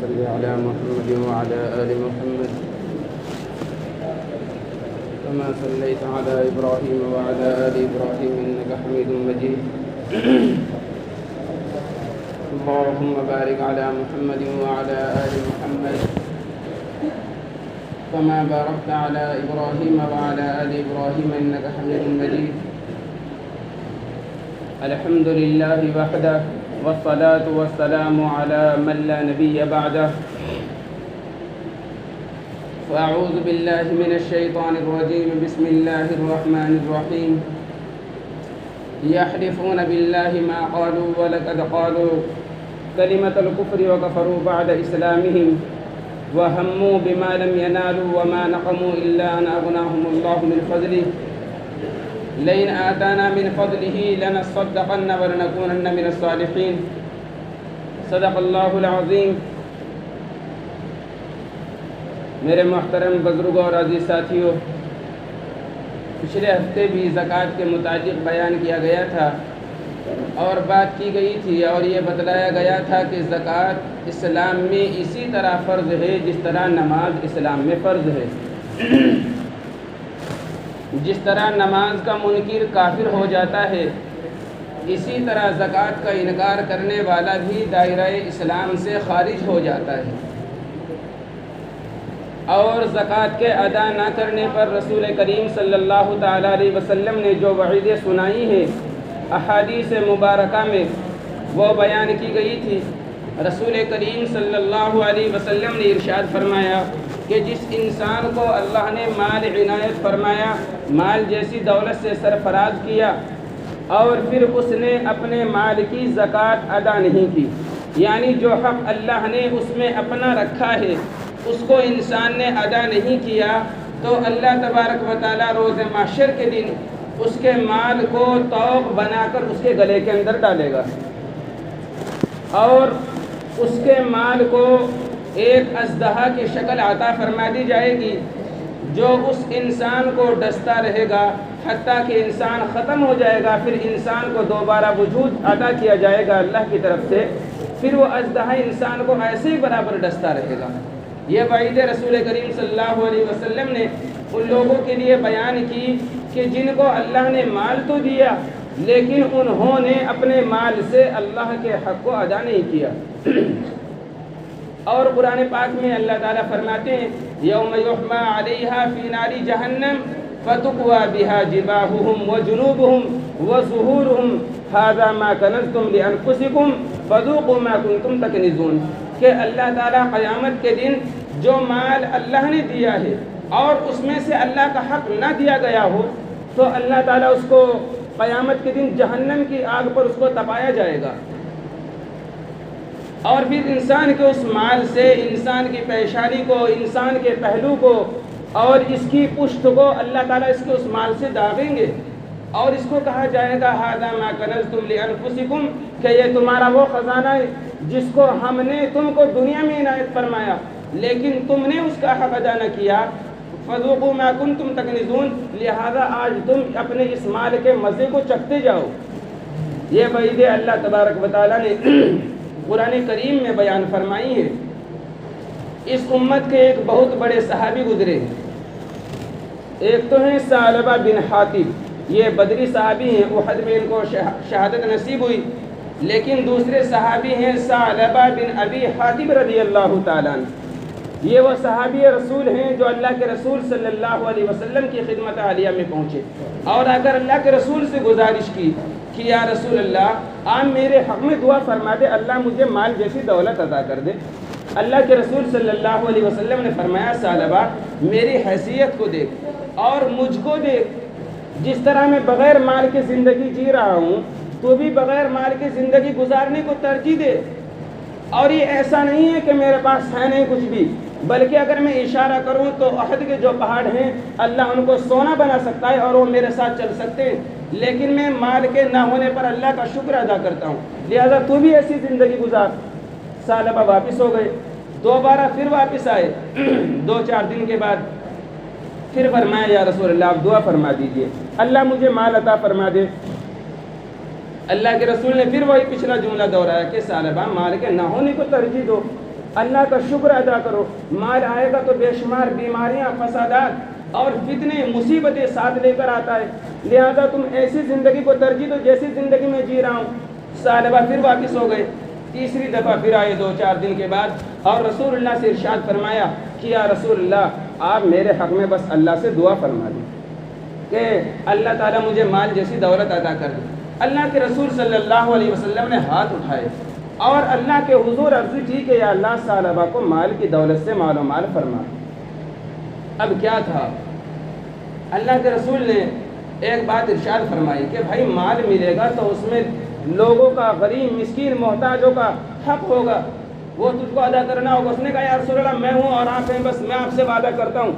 صل على محمد وعلى آل محمد كما صليت على إبراهيم وعلى آل إبراهيم إنك حميد مجيد اللهم بارك على محمد وعلى آل محمد كما باركت على إبراهيم وعلى آل إبراهيم إنك حميد مجيد الحمد لله وحده والصلاة والسلام على من لا نبي بعده فأعوذ بالله من الشيطان الرجيم بسم الله الرحمن الرحيم يحلفون بالله ما قالوا ولقد قالوا كلمة الكفر وكفروا بعد إسلامهم وهموا بما لم ينالوا وما نقموا إلا أن أغناهم الله من فضله لئن آتانا من فضله لنصدقن ولنكونن من الصالحين صدق اللہ العظیم۔ میرے محترم بزرگوں اور عزیز ساتھیوں، پچھلے ہفتے بھی زکوٰۃ کے متعلق بیان کیا گیا تھا اور بات کی گئی تھی اور یہ بتلایا گیا تھا کہ زکوٰۃ اسلام میں اسی طرح فرض ہے جس طرح نماز اسلام میں فرض ہے۔ جس طرح نماز کا منکر کافر ہو جاتا ہے، اسی طرح زکوٰۃ کا انکار کرنے والا بھی دائرہ اسلام سے خارج ہو جاتا ہے۔ اور زکوٰۃ کے ادا نہ کرنے پر رسول کریم صلی اللہ تعالیٰ علیہ وسلم نے جو وعیدیں سنائی ہیں احادیث مبارکہ میں وہ بیان کی گئی تھی۔ رسول کریم صلی اللہ علیہ وسلم نے ارشاد فرمایا کہ جس انسان کو اللہ نے مال عنایت فرمایا، مال جیسی دولت سے سرفراز کیا اور پھر اس نے اپنے مال کی زکوٰۃ ادا نہیں کی، یعنی جو حق اللہ نے اس میں اپنا رکھا ہے اس کو انسان نے ادا نہیں کیا، تو اللہ تبارک و تعالیٰ روز محشر کے دن اس کے مال کو طوق بنا کر اس کے گلے کے اندر ڈالے گا اور اس کے مال کو ایک اژدہا کی شکل عطا فرما دی جائے گی جو اس انسان کو ڈستا رہے گا حتیٰ کہ انسان ختم ہو جائے گا، پھر انسان کو دوبارہ وجود عطا کیا جائے گا اللہ کی طرف سے، پھر وہ اژدہا انسان کو ایسے ہی برابر ڈستا رہے گا۔ یہ وعید رسول کریم صلی اللہ علیہ وسلم نے ان لوگوں کے لیے بیان کی کہ جن کو اللہ نے مال تو دیا لیکن انہوں نے اپنے مال سے اللہ کے حق کو ادا نہیں کیا۔ اور قرآن پاک میں اللہ تعالیٰ فرماتے ہیں یوم یحمى علیہا فی نار جہنم فتقوی بہا جباہہم وجنوبہم وظہورہم ھذا ما کنزتم لانفسکم فذوقوا ما کنتم تکنزون، کہ اللہ تعالیٰ قیامت کے دن جو مال اللہ نے دیا ہے اور اس میں سے اللہ کا حق نہ دیا گیا ہو تو اللہ تعالیٰ اس کو قیامت کے دن جہنم کی آگ پر اس کو تپایا جائے گا، اور پھر انسان کے اس مال سے انسان کی پیشانی کو، انسان کے پہلو کو اور اس کی پشت کو اللہ تعالیٰ اس کے اس مال سے داغیں گے اور اس کو کہا جائے گا ھذا ما کنزتم لانفسکم، کہ یہ تمہارا وہ خزانہ ہے جس کو ہم نے تم کو دنیا میں عنایت فرمایا لیکن تم نے اس کا حق ادا نہ کیا، فذوقوا ما کنتم تکنزون، لہذا آج تم اپنے اس مال کے مزے کو چکھتے جاؤ۔ یہ وعید اللہ تبارک و تعالیٰ نے قرآن کریم میں بیان فرمائی ہے۔ اس امت کے ایک بہت بڑے صحابی گزرے ہیں، ایک تو ہیں ثعلبہ بن حاطب، یہ بدری صحابی ہیں، احد میں ان کو شہادت نصیب ہوئی، لیکن دوسرے صحابی ہیں ثعلبہ بن ابی حاطب رضی اللہ تعالیٰ عنہ۔ یہ وہ صحابی رسول ہیں جو اللہ کے رسول صلی اللہ علیہ وسلم کی خدمت عالیہ میں پہنچے اور اگر اللہ کے رسول سے گزارش کی کہ یا رسول اللہ آپ میرے حق میں دعا فرما دے، اللہ مجھے مال جیسی دولت عطا کر دے۔ اللہ کے رسول صلی اللہ علیہ وسلم نے فرمایا ثعلبہ میری حیثیت کو دیکھ اور مجھ کو دیکھ، جس طرح میں بغیر مال کے زندگی جی رہا ہوں تو بھی بغیر مال کے زندگی گزارنے کو ترجیح دے، اور یہ ایسا نہیں ہے کہ میرے پاس ہے نہیں کچھ بھی، بلکہ اگر میں اشارہ کروں تو احد کے جو پہاڑ ہیں اللہ ان کو سونا بنا سکتا ہے اور وہ میرے ساتھ چل سکتے ہیں، لیکن میں مال کے نہ ہونے پر اللہ کا شکر ادا کرتا ہوں، لہذا تو بھی ایسی زندگی گزار۔ ثعلبہ واپس ہو گئے، دوبارہ پھر واپس آئے، 2-4 دن کے بعد پھر فرمایا یا رسول اللہ آپ دعا فرما دیجئے، اللہ مجھے مال عطا فرما دے۔ اللہ کے رسول نے پھر وہی پچھلا جملہ دہرایا کہ ثعلبہ مال کے نہ ہونے کو ترجیح دو، اللہ کا شکر ادا کرو. مال آئے گا تو بے شمار بیماریاں، فسادات اور فتنے، مصیبتیں ساتھ لے کر آتا ہے. لہذا تم ایسی زندگی کو ترجیح دو جیسی زندگی میں جی رہا ہوں. صحابہ پھر واپس ہو گئے. تیسری دفعہ پھر آئے 2-4 دن کے بعد اور رسول اللہ سے ارشاد فرمایا کہ یا رسول اللہ آپ میرے حق میں بس اللہ سے دعا فرما دیں کہ اللہ تعالیٰ مجھے مال جیسی دولت عطا کر دے. اللہ کے رسول صلی اللہ علیہ وسلم نے ہاتھ اٹھائے اور اللہ کے حضور عرض کی کہ یا اللہ صحابہ کو مال کی دولت سے مال و مال فرما. اب کیا تھا، اللہ کے رسول نے ایک بات ارشاد فرمائی کہ بھائی مال ملے گا تو اس میں لوگوں کا، غریب مسکین محتاجوں کا حق ہوگا، وہ تجھ کو ادا کرنا ہوگا. اس نے کہا یا رسول اللہ میں ہوں اور آپ ہیں، بس میں آپ سے وعدہ کرتا ہوں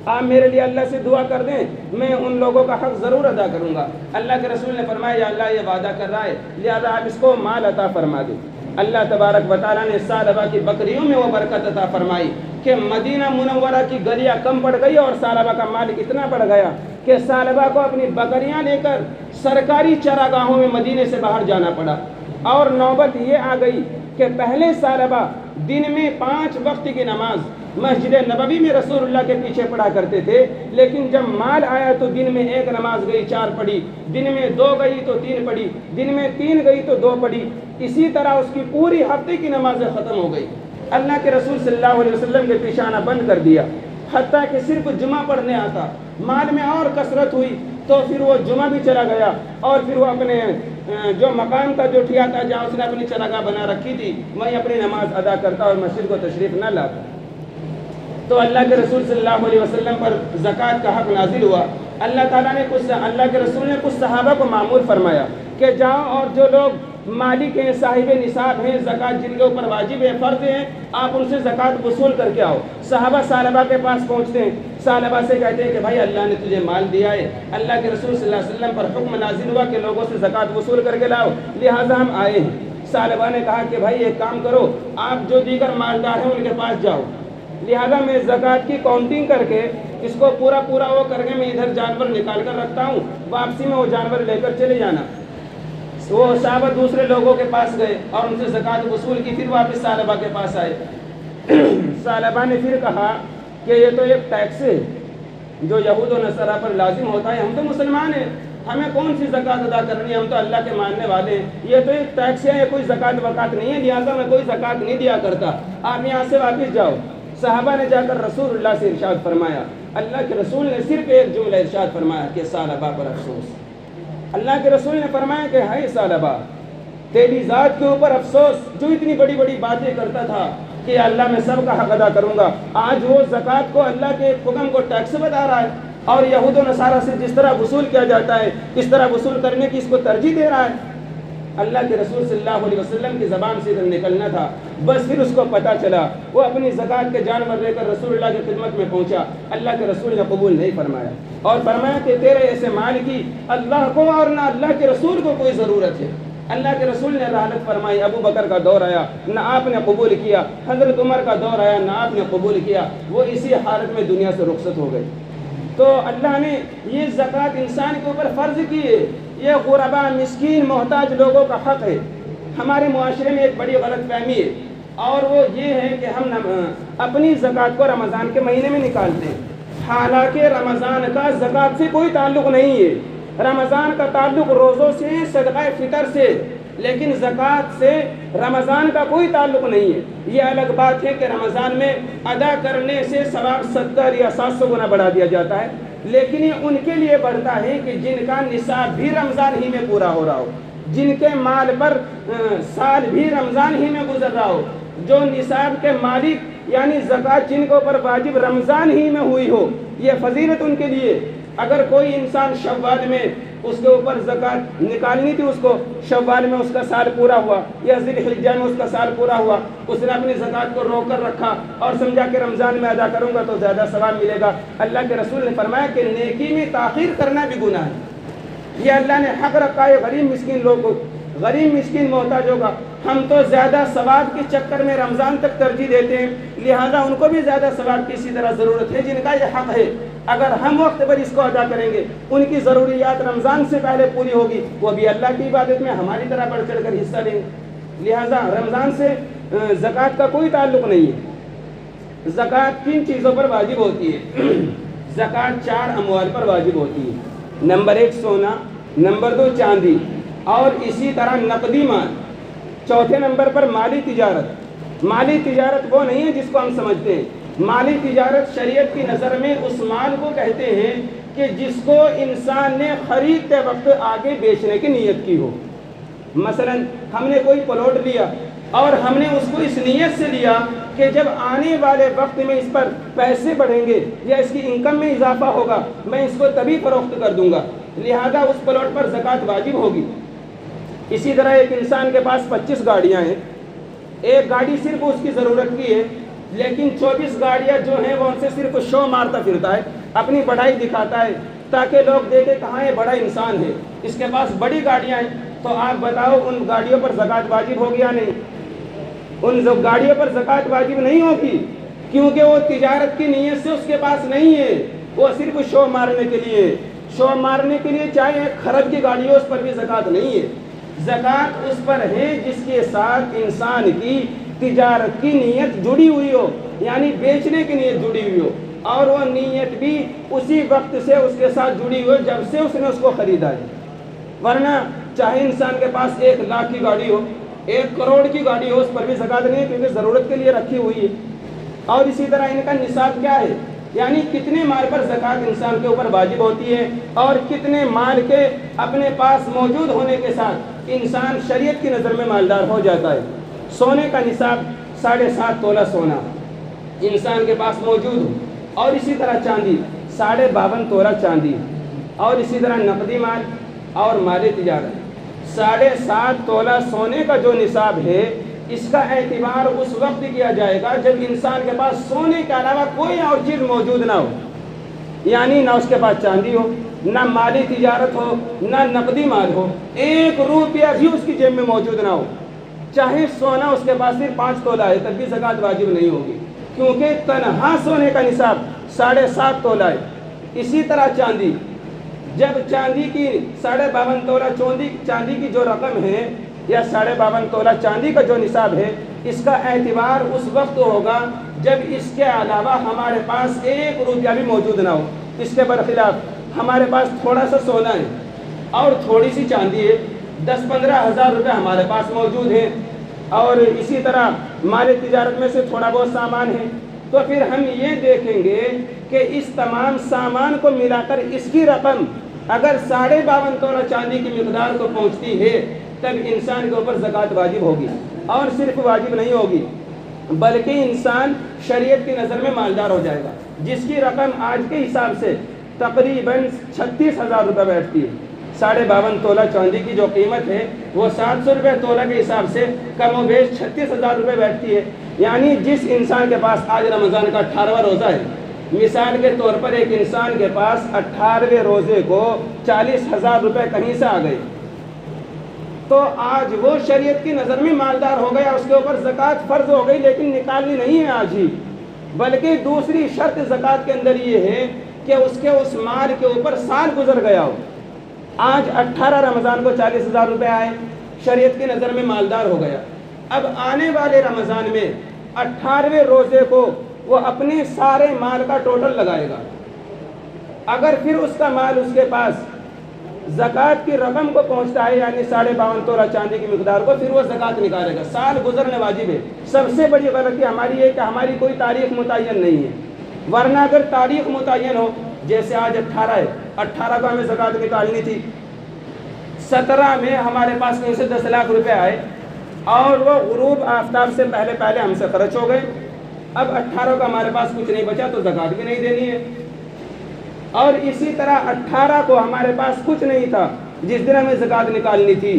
آپ میرے لیے اللہ سے دعا کر دیں، میں ان لوگوں کا حق ضرور ادا کروں گا. اللہ کے رسول نے فرمایا یا اللہ یہ وعدہ کر رہا ہے لہذا آپ اس کو مال عطا فرما دیں. اللہ تبارک و تعالیٰ نے ثعلبہ کی بکریوں میں وہ برکت عطا فرمائی کہ مدینہ منورہ کی گلیاں کم پڑ گئی اور ثعلبہ کا مال اتنا بڑھ گیا کہ ثعلبہ کو اپنی بکریاں لے کر سرکاری چراگاہوں میں مدینے سے باہر جانا پڑا. اور نوبت یہ آ گئی کہ پہلے ثعلبہ دن میں 5 وقت کی نماز مسجد نبوی میں رسول اللہ کے پیچھے پڑھا کرتے تھے، لیکن جب مال آیا تو دن میں 1 نماز گئی 4 پڑھی، دن میں 2 گئی تو 3 پڑھی، دن میں 3 گئی تو 2 پڑھی. اسی طرح اس کی پوری ہفتے کی نمازیں ختم ہو گئی. اللہ کے رسول صلی اللہ علیہ وسلم کے پیشانہ بند کر دیا حتیٰ کہ صرف جمعہ پڑھنے آتا. مال میں اور کثرت ہوئی تو پھر وہ جمعہ بھی چلا گیا اور پھر وہ اپنے جو مقام کا جو ٹھیا تھا جہاں اس نے اپنی چراگاہ بنا رکھی تھی وہیں اپنی نماز ادا کرتا اور مسجد کو تشریف نہ لاتا. تو اللہ کے رسول صلی اللہ علیہ وسلم پر زکوٰۃ کا حق نازل ہوا. اللہ تعالیٰ نے اللہ کے رسول نے کچھ صحابہ کو معمور فرمایا کہ جاؤ اور جو لوگ مالک ہیں، صاحب نصاب ہیں، زکوٰۃ جن کے اوپر واجب ہے، فرض ہے، آپ ان سے زکوٰۃ وصول کر کے آؤ. صحابہ ثعلبہ کے پاس پہنچتے ہیں، ثعلبہ سے کہتے ہیں کہ بھائی اللہ نے تجھے مال دیا ہے، اللہ کے رسول صلی اللہ علیہ وسلم پر حکم نازل ہوا کہ لوگوں سے زکوٰۃ وصول کر کے لاؤ، لہٰذا ہم آئے ہیں. ثعلبہ نے کہا کہ بھائی ایک کام کرو، آپ جو دیگر مالدار ہیں ان کے پاس جاؤ، لہٰذا میں زکوٰۃ کی کاؤنٹنگ کر کے اس کو پورا وہ کر کے میں ادھر جانور نکال کر رکھتا ہوں، واپسی میں وہ جانور لے کر چلے جانا. وہ صحابہ دوسرے لوگوں کے پاس گئے اور ان سے زکوٰۃ وصول کی، پھر واپس ثعلبہ کے پاس آئے. ثعلبہ نے پھر کہا کہ یہ تو ایک ٹیکس ہے جو یہود و نصارہ پر لازم ہوتا ہے، ہم تو مسلمان ہیں، ہمیں کون سی زکوٰۃ ادا کرنی ہے، ہم تو اللہ کے ماننے والے ہیں، یہ تو ایک ٹیکس ہے، یہ کوئی زکوٰۃ وکات نہیں ہے، لہٰذا میں کوئی زکوٰۃ نہیں دیا کرتا، آپ یہاں سے واپس جاؤ. صحابہ نے جا کر رسول اللہ سے ارشاد فرمایا. اللہ کے رسول نے صرف ایک جملہ ارشاد فرمایا کہ ثعلبہ پر افسوس. اللہ کے رسول نے فرمایا کہ ہائے ثعلبہ، تیری ذات کے اوپر افسوس جو اتنی بڑی بڑی باتیں کرتا تھا کہ اللہ میں سب کا حق ادا کروں گا، آج وہ زکوٰۃ کو اللہ کے حکم کو ٹیکس بتا رہا ہے اور یہود و نصارہ سے جس طرح وصول کیا جاتا ہے اس طرح وصول کرنے کی اس کو ترجیح دے رہا ہے. اللہ کے رسول صلی اللہ علیہ وسلم کی زبان سے ادھر نکلنا تھا، بس پھر اس کو پتہ چلا. وہ اپنی زکوٰۃ کے جانور لے کر رسول اللہ کی خدمت میں پہنچا. اللہ کے رسول نے قبول نہیں فرمایا اور فرمایا کہ تیرے ایسے مال کی اللہ کو اور نہ اللہ کے رسول کو کوئی ضرورت ہے. اللہ کے رسول نے رحلت فرمائی. ابو بکر کا دور آیا، نہ آپ نے قبول کیا. حضرت عمر کا دور آیا، نہ آپ نے قبول کیا. وہ اسی حالت میں دنیا سے رخصت ہو گئے. تو اللہ نے یہ زکوٰۃ انسان کے اوپر فرض کی ہے. یہ غربا، مسکین، محتاج لوگوں کا حق ہے. ہمارے معاشرے میں ایک بڑی غلط فہمی ہے اور وہ یہ ہے کہ ہم اپنی زکوٰۃ کو رمضان کے مہینے میں نکالتے ہیں، حالانکہ رمضان کا زکوٰۃ سے کوئی تعلق نہیں ہے. رمضان کا تعلق روزوں سے، صدقہ فطر سے، لیکن زکوٰۃ سے رمضان کا کوئی تعلق نہیں ہے. یہ الگ بات ہے کہ رمضان میں ادا کرنے سے ثواب 70 یا 700 گنا بڑھا دیا جاتا ہے، لیکن یہ ان کے لیے بڑھتا ہے کہ جن کا نصاب بھی رمضان ہی میں پورا ہو رہا ہو، جن کے مال پر سال بھی رمضان ہی میں گزر رہا ہو، جو نصاب کے مالک یعنی زکوٰۃ جن کے اوپر واجب رمضان ہی میں ہوئی ہو. یہ فضیلت ان کے لیے. اگر کوئی انسان شوال میں اس کے اوپر زکوٰۃ نکالنی تھی، اس کو شوال میں اس کا سال پورا ہوا یا ذی الحجہ میں اس کا سال پورا ہوا، اس نے اپنی زکوٰۃ کو روک کر رکھا اور سمجھا کہ رمضان میں ادا کروں گا تو زیادہ ثواب ملے گا. اللہ کے رسول نے فرمایا کہ نیکی میں تاخیر کرنا بھی گناہ ہے. یہ اللہ نے حق رکھا ہے غریب مسکین لوگوں، غریب مسکین محتاجوں کا. ہم تو زیادہ ثواب کے چکر میں رمضان تک ترجیح دیتے ہیں، لہٰذا ان کو بھی زیادہ ثواب کی اسی طرح ضرورت ہے جن کا یہ حق ہے. اگر ہم وقت پر اس کو ادا کریں گے، ان کی ضروریات رمضان سے پہلے پوری ہوگی، وہ بھی اللہ کی عبادت میں ہماری طرح بڑھ چڑھ کر حصہ لیں گے. لہٰذا رمضان سے زکوٰۃ کا کوئی تعلق نہیں ہے۔ زکوٰۃ کن چیزوں پر واجب ہوتی ہے؟ زکوٰۃ 4 اموال پر واجب ہوتی ہے۔ نمبر 1 سونا، نمبر 2 چاندی، اور اسی طرح نقدی مال۔ چوتھے نمبر پر مالی تجارت۔ مالی تجارت وہ نہیں ہے جس کو ہم سمجھتے ہیں۔ مالی تجارت شریعت کی نظر میں اس مال کو کہتے ہیں کہ جس کو انسان نے خریدتے وقت آگے بیچنے کی نیت کی ہو۔ مثلا ہم نے کوئی پلاٹ لیا اور ہم نے اس کو اس نیت سے لیا کہ جب آنے والے وقت میں اس پر پیسے بڑھیں گے یا اس کی انکم میں اضافہ ہوگا میں اس کو تبھی فروخت کر دوں گا، لہذا اس پلاٹ پر زکوٰۃ واجب ہوگی۔ اسی طرح ایک انسان کے پاس 25 گاڑیاں ہیں، ایک گاڑی صرف اس کی ضرورت کی ہے، لیکن 24 گاڑیاں جو ہیں وہ ان سے صرف شو مارتا پھرتا ہے، اپنی بڑائی دکھاتا ہے تاکہ لوگ دیکھیں کہاں یہ بڑا انسان ہے، اس کے پاس بڑی گاڑیاں ہیں۔ تو آپ بتاؤ ان گاڑیوں پر زکوٰۃ واجب ہوگی یا نہیں؟ ان گاڑیوں پر زکوٰۃ واجب نہیں ہوگی، کیونکہ وہ تجارت کی نیت سے اس کے پاس نہیں ہے، وہ صرف شو مارنے کے لیے، شو مارنے کے لیے چاہے 1 خراب کی گاڑی ہو اس پر بھی زکوٰۃ نہیں ہے۔ زکوٰۃ اس پر ہے جس کے ساتھ انسان کی تجارت کی نیت جڑی ہوئی ہو، یعنی بیچنے کی نیت جڑی ہوئی ہو، اور وہ نیت بھی اسی وقت سے اس کے ساتھ جڑی ہوئی ہو جب سے اس نے اس کو خریدا ہے۔ ورنہ چاہے انسان کے پاس 1 لاکھ کی گاڑی ہو، 1 کروڑ کی گاڑی ہو، اس پر بھی زکوٰۃ نہیں ہے کیونکہ ضرورت کے لیے رکھی ہوئی ہے۔ اور اسی طرح ان کا نصاب کیا ہے، یعنی کتنے مال پر زکوٰۃ انسان کے اوپر واجب ہوتی ہے، اور کتنے مال کے اپنے پاس موجود ہونے کے ساتھ انسان شریعت کی نظر میں مالدار ہو جاتا ہے۔ سونے کا نصاب 7.5 تولہ سونا انسان کے پاس موجود ہو، اور اسی طرح چاندی 52.5 تولہ چاندی، اور اسی طرح نقدی مال اور مالی تجارت 7.5 تولہ سونے کا جو نصاب ہے، اس کا اعتبار اس وقت کیا جائے گا جب انسان کے پاس سونے کے علاوہ کوئی اور چیز موجود نہ ہو، یعنی نہ اس کے پاس چاندی ہو، نہ مالی تجارت ہو، نہ نقدی مال ہو، 1 روپیہ بھی اس کی جیب میں موجود نہ ہو، چاہے سونا اس کے پاس صرف 5 تولہ ہے تب بھی زکوٰۃ واجب نہیں ہوگی، کیونکہ تنہا سونے کا نصاب 7.5 تولہ ہے۔ اسی طرح چاندی، جب چاندی کی 52.5 تولہ چاندی کی جو رقم ہے، یا 52.5 تولہ چاندی کا جو نصاب ہے، اس کا اعتبار اس وقت ہوگا جب اس کے علاوہ ہمارے پاس 1 روپیہ بھی موجود نہ ہو۔ اس کے برخلاف ہمارے پاس تھوڑا سا سونا ہے اور تھوڑی سی چاندی ہے، 10-15 ہزار روپے ہمارے پاس موجود ہیں، اور اسی طرح مالی تجارت میں سے تھوڑا بہت سامان ہے، تو پھر ہم یہ دیکھیں گے کہ اس تمام سامان کو ملا کر اس کی رقم اگر 52.5 تولہ چاندی کی مقدار کو پہنچتی ہے تب انسان کے اوپر زکوٰۃ واجب ہوگی، اور صرف واجب نہیں ہوگی بلکہ انسان شریعت کی نظر میں مالدار ہو جائے گا، جس کی رقم آج کے حساب سے تقریباً 36,000 روپے بیٹھتی ہے۔ 52.5 تولہ چاندی کی جو قیمت ہے وہ 700 روپے تولہ کے حساب سے کم و بیش 36,000 روپے بیٹھتی ہے، یعنی جس انسان کے پاس آج رمضان کا 18واں روزہ ہے، مثال کے طور پر ایک انسان کے پاس 18ویں روزے کو 40,000 روپے کہیں سے آ گئے، تو آج وہ شریعت کی نظر میں مالدار ہو گیا، اس کے اوپر زکوٰۃ فرض ہو گئی، لیکن نکالنی نہیں ہے آج ہی، بلکہ دوسری شرط زکوٰۃ کے اندر یہ ہے کہ اس مال کے اوپر سال گزر گیا ہو۔ آج 18 رمضان کو 40,000 روپے آئے، شریعت کی نظر میں مالدار ہو گیا، اب آنے والے رمضان میں 18ویں روزے کو وہ اپنے سارے مال کا ٹوٹل لگائے گا، اگر پھر اس کا مال اس کے پاس زکوٰۃ کی رقم کو پہنچتا ہے، یعنی 52.5 تولہ چاندی کی مقدار کو، پھر وہ زکوٰۃ نکالے گا، سال گزرنے واجب ہے۔ سب سے بڑی غلطی ہماری ہے کہ ہماری کوئی تاریخ متعین نہیں ہے، ورنہ اگر تاریخ متعین ہو، جیسے آج 18 ہے، 18 کو ہمیں زکوٰۃ نکالنی تھی، 17 میں ہمارے پاس کہیں سے 10 لاکھ روپے آئے اور وہ غروب آفتاب سے پہلے ہم سے خرچ ہو گئے، اب 18 کا ہمارے پاس کچھ نہیں بچا تو زکوٰۃ بھی نہیں دینی ہے۔ اور اسی طرح 18 کو ہمارے پاس کچھ نہیں تھا جس دن ہمیں زکوٰۃ نکالنی تھی،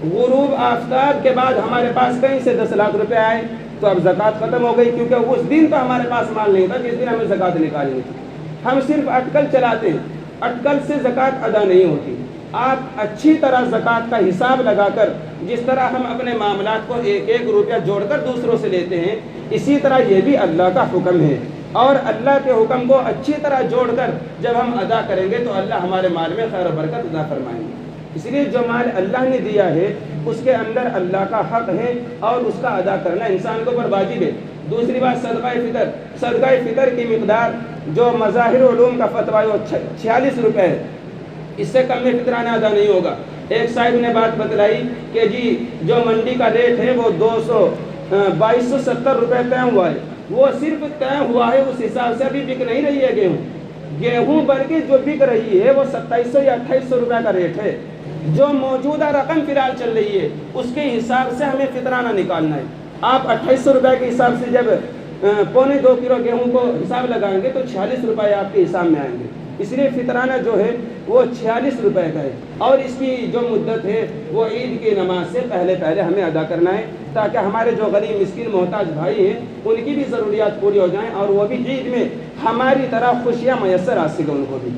غروب آفتاب کے بعد ہمارے پاس کہیں سے 10 لاکھ روپے آئے تو اب زکوٰۃ ختم ہو گئی، کیونکہ اس دن تو ہمارے پاس مال نہیں تھا جس دن ہمیں زکوٰۃ نکالنی تھی۔ ہم صرف اٹکل چلاتے ہیں، اٹکل سے زکوٰۃ ادا نہیں ہوتی۔ آپ اچھی طرح زکوٰۃ کا حساب لگا کر، جس طرح ہم اپنے معاملات کو 1-1 روپیہ جوڑ کر دوسروں سے لیتے ہیں، اسی طرح یہ بھی اللہ کا حکم ہے، اور اللہ کے حکم کو اچھی طرح جوڑ کر جب ہم ادا کریں گے تو اللہ ہمارے مال میں خیر و برکت عطا فرمائیں گے۔ اس لیے جو مال اللہ نے دیا ہے اس کے اندر اللہ کا حق ہے اور اس کا ادا کرنا انسان کو پر واجب ہے۔ دوسری بات صدقہ فطر، صدقہ فطر کی مقدار جو مظاہر علوم کا فتویٰ ہے وہ 46 روپے ہے، اس سے کم میں فطرانہ ادا نہیں ہوگا۔ ایک صاحب نے بات بتلائی کہ جی جو منڈی کا ریٹ ہے وہ 2270 روپے طے ہوا ہے، وہ صرف طے ہوا ہے، اس حساب سے ابھی بک نہیں رہی ہے گیہوں بلکہ جو بک رہی ہے وہ 2700 یا 2800 روپے کا ریٹ ہے۔ جو موجودہ رقم فی الحال چل رہی ہے اس کے حساب سے ہمیں فطرانہ نکالنا ہے۔ آپ 2800 روپے کے حساب سے جب 1.25 کلو گیہوں کو حساب لگائیں گے تو 46 روپے آپ کے حساب میں آئیں گے۔ اس لیے فطرانہ جو ہے وہ 46 روپے کا ہے، اور اس کی جو مدت ہے وہ عید کی نماز سے پہلے ہمیں ادا کرنا ہے، تاکہ ہمارے جو غریب مسکین محتاج بھائی ہیں ان کی بھی ضروریات پوری ہو جائیں اور وہ بھی عید میں ہماری طرح خوشیاں میسر آ سکیں ان کو بھی۔